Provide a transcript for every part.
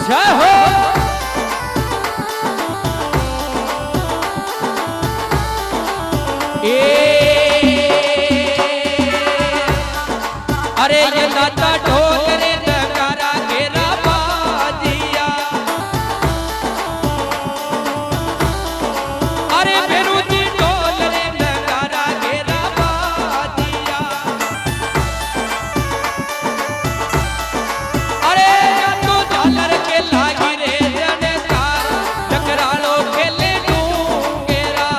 जय हो। अरे ये नाता ढोकरे नगारा घेरा बाजिया। अरे मेरू जी ढोलरे नगारा घेरा बाजिया। अरे तो झालर के लागी रे जनेदार टकरालो खेले डूंगेरा।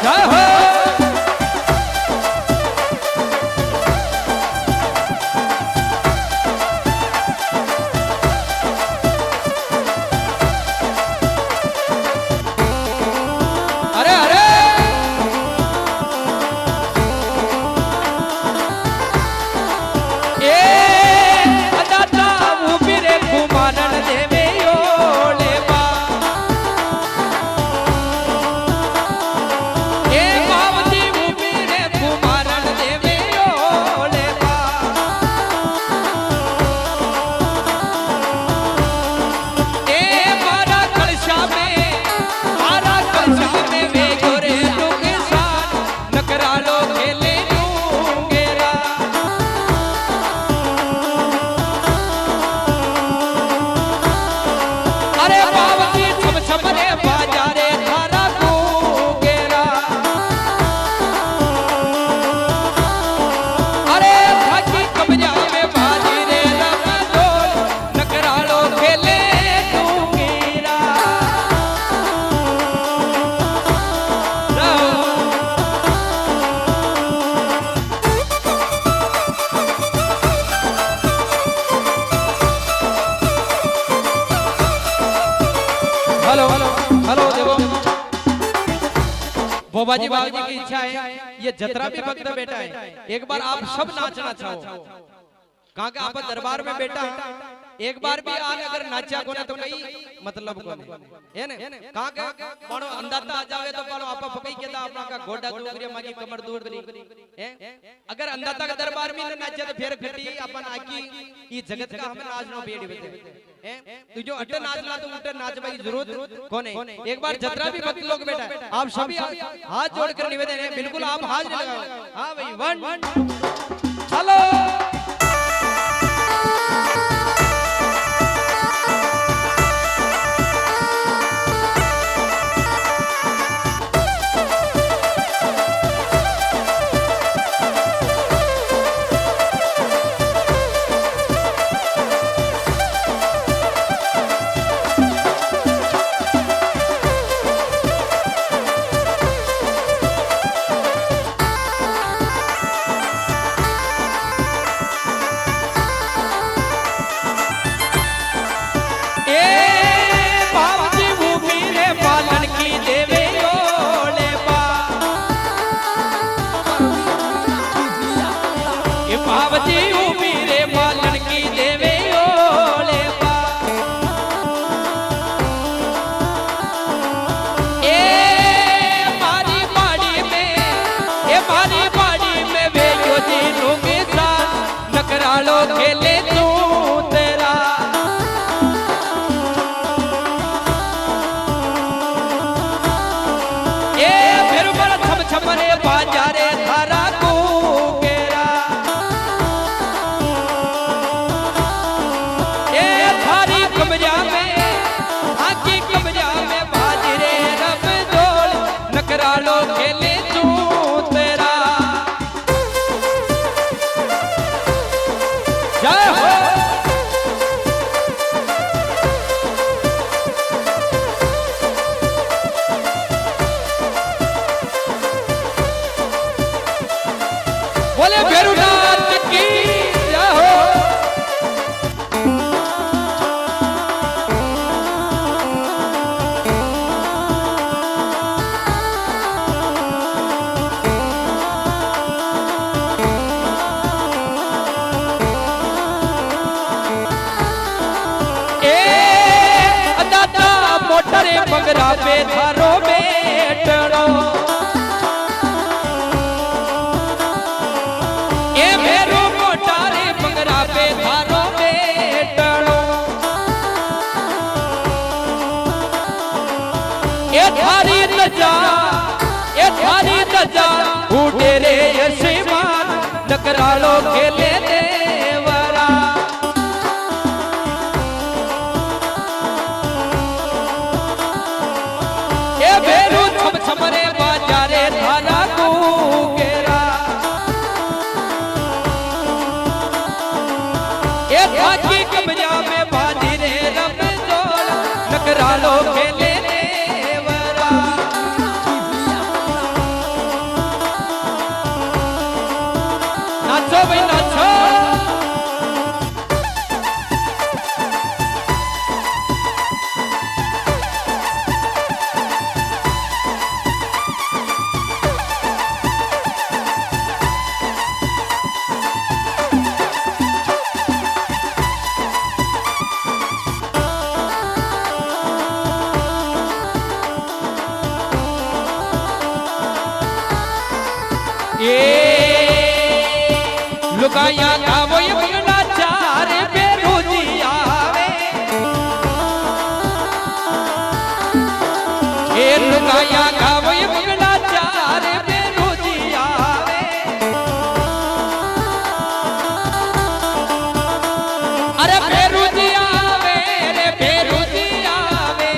जय हो। अरे अरे ए अदाता उभी रे कुमारन देवे ओले बा। ए बावजी उभी रे कुमारन देवे ओले बा। ए मारा कलशा में वे गोरे दुख सान नकरा लो खेले डूंगेरा। अरे बावजी छम छम रे बाजारे थारा डूंगेरा। अरे भागी कमजा में बाजी रे रमदोल नकरा लो खेले डूंगेरा। हेलो हेलो देखो बोबाजी बाबूजी की इच्छा है ये जतरा भी वक्त बेटा है एक बार आप सब नाचना चाहो कहाँ के आप दरबार में बेटा एक बार भी आन अगर नाचा कोने तो कई मतलब कोने है ने कहाँ के मानो अंदाता आ जावे तो पालो आपा फकई के दा अपना का गोडा डोगरी मागी कमर दूर दरी है अगर अंदाता का दरबार में न नाचे तो फिर घटी अपन आकी ये जगत का हमें नाचनो बेड़ी बेटे हैं तू जो अटे नाचना तो उटे नाचने की जरूरत कोने एक बार जतरा भी भक्त लोग बेटा आप सभी हाथ जोड़कर निवेदन है बिल्कुल आप हाथ लगाओ हां भाई 1 हेलो। बावजी उभी रे बालन की देवे ओले बा। ए मारी बाड़ी में वे जो जी लोगे सा नकरा लो खेले तू तेरा। ए फिर बड़ा छम छम रे बाजारे थारा नकरा लो खेले तू तेरा। जय हो। बोले भैरवनाथ की जय हो। पे थारो बेटड़ो ए मेरो मोटारे बंगरा पे थारो बेटड़ो ए थारी तजा उठे रे यशमान नकरालो खेले देवरा ए बेरू छम छमरे बाजारे थारा कुकेरा ए थाकी कमजा में बाजी रे रब जोड़ नकरालो खेले नाचो भाई नाचो लुगाया गावो ये बंगला चारे बेरोजी आवे ए लुगाया गावो ये बंगला चारे बेरोजी आवे अरे बेरोजी आवे रे बेरोजी आवे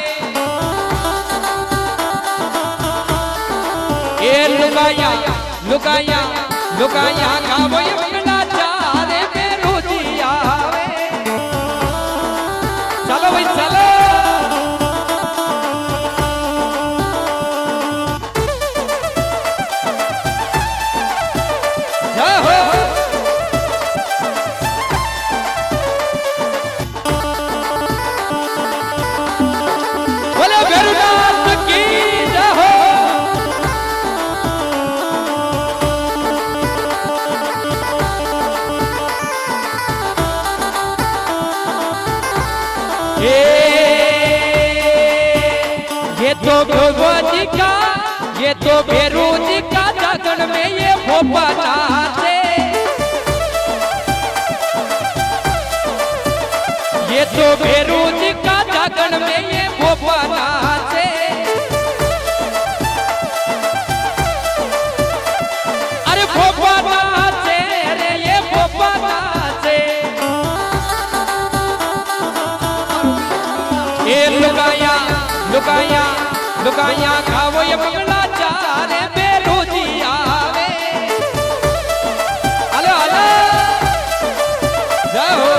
ए लुगाया गावो ये बंगला चारे बेरोजी आवे चलो भाई चलो जय हो बोले भैरवनाथ की जय हो ये तो भगवती का ये तो बेरोजी का जागरण में ये भोपा नाचे ये तो बेरोजी का जागरण में ये भोपा नाचे अरे भोपा नाचे रे ये भोपा नाचे ये लुगाया खावो ये बंगला चारे बेरोजी आवे हेलो हेलो जाओ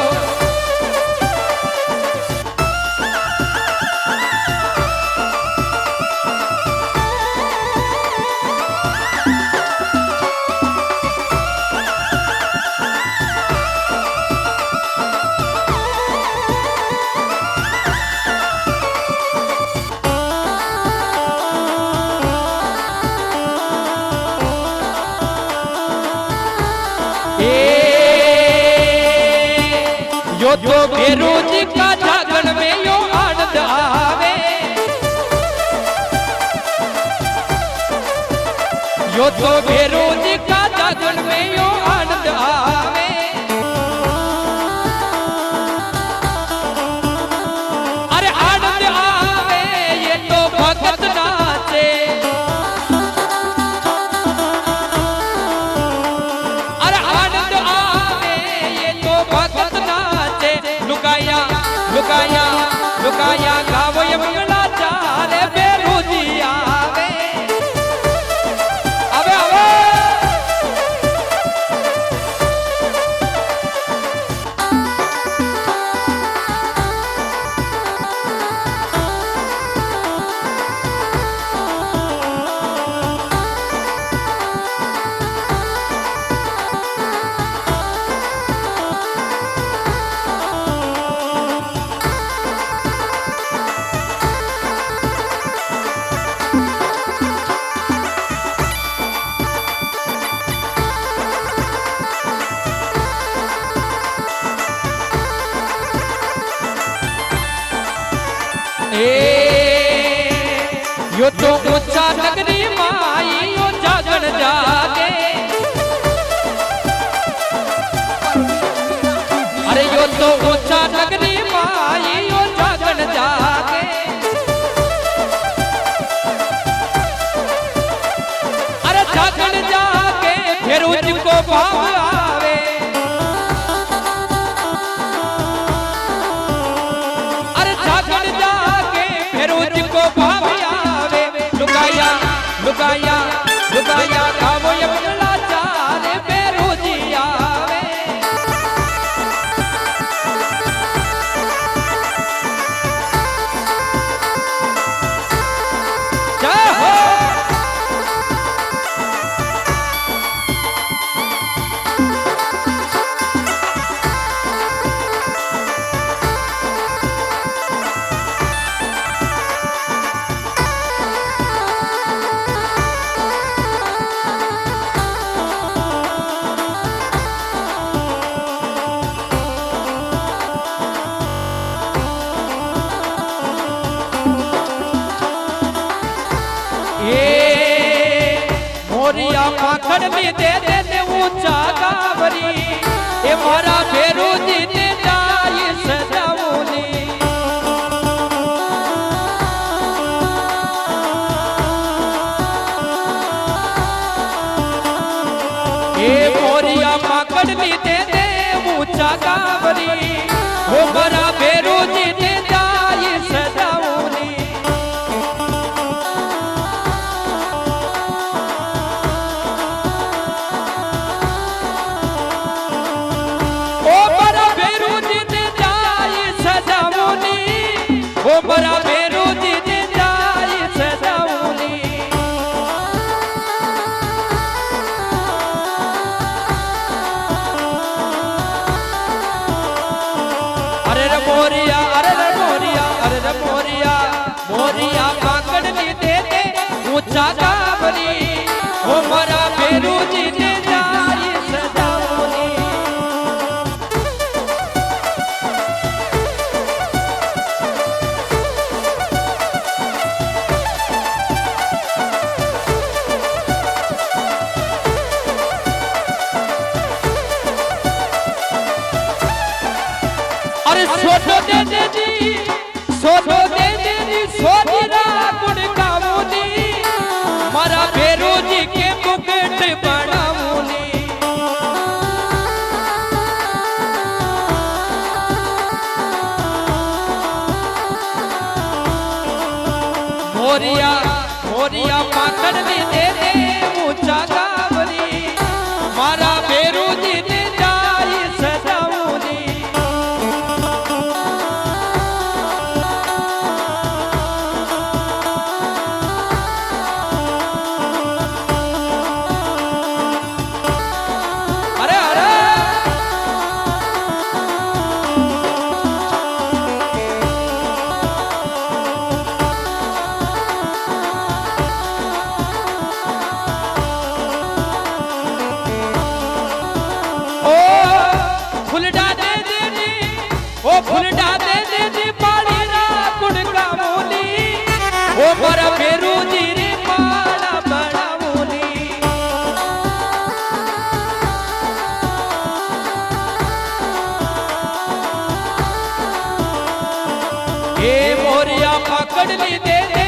यो तो बेरोजी का जागरण में यो आनंद आवे यो तो बेरोजी का जागरण में यो आनंद आवे अरे आनंद आवे ये तो भगत नाचे अरे आनंद आवे ये तो भगत लुगाया गावो ये बंगला चारे बेरोजी आवे अबे अबे यो तो ऊंचा नगरी माई यो जागण जागे अरे यो तो ऊंचा नगरी माई यो जागण जागे अरे जागण जागे फिर उनको भाव आवे अरे जागण जागे फिर उनको भाव लुगाया लुगाया लुगाया कामो ये बंगला चाले बेरोजी आवे जय हो मोरिया पाखड़ में दे दे ऊंचा गावरी ए मारा फेरू जी ने जाई सजाऊनी ए मोरिया पाखड़ में दे दे ऊंचा गावरी ओ मारा फेरू जी ने जाई सजाऊनी ओ बरा बेरू जी ने जाई सजाऊनी अरे रे मोरिया अरे रे मोरिया अरे रे मोरिया मोरिया पाकड़ नी दे दे ऊंचा गावरी ओ बरा बेरू जी ने जाई सजाऊनी अरे सोनो दे दे दी सोनो दे दे दी सोनीरा गुण गावूनी मारा बेरू जी के मुकुट बनावूनी मोरिया मोरिया पाखड़ में दे दे ऊंचा गावरी मारा बेरू जी ने जाई सजाऊनी फुलडा दे दे पाड़ी रा कुड़ गावूनी ओ मरा बेरू जी रे पाड़ा बनावूनी ए मोरिया पकड़ ली दे दे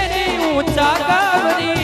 ऊंचा गावरी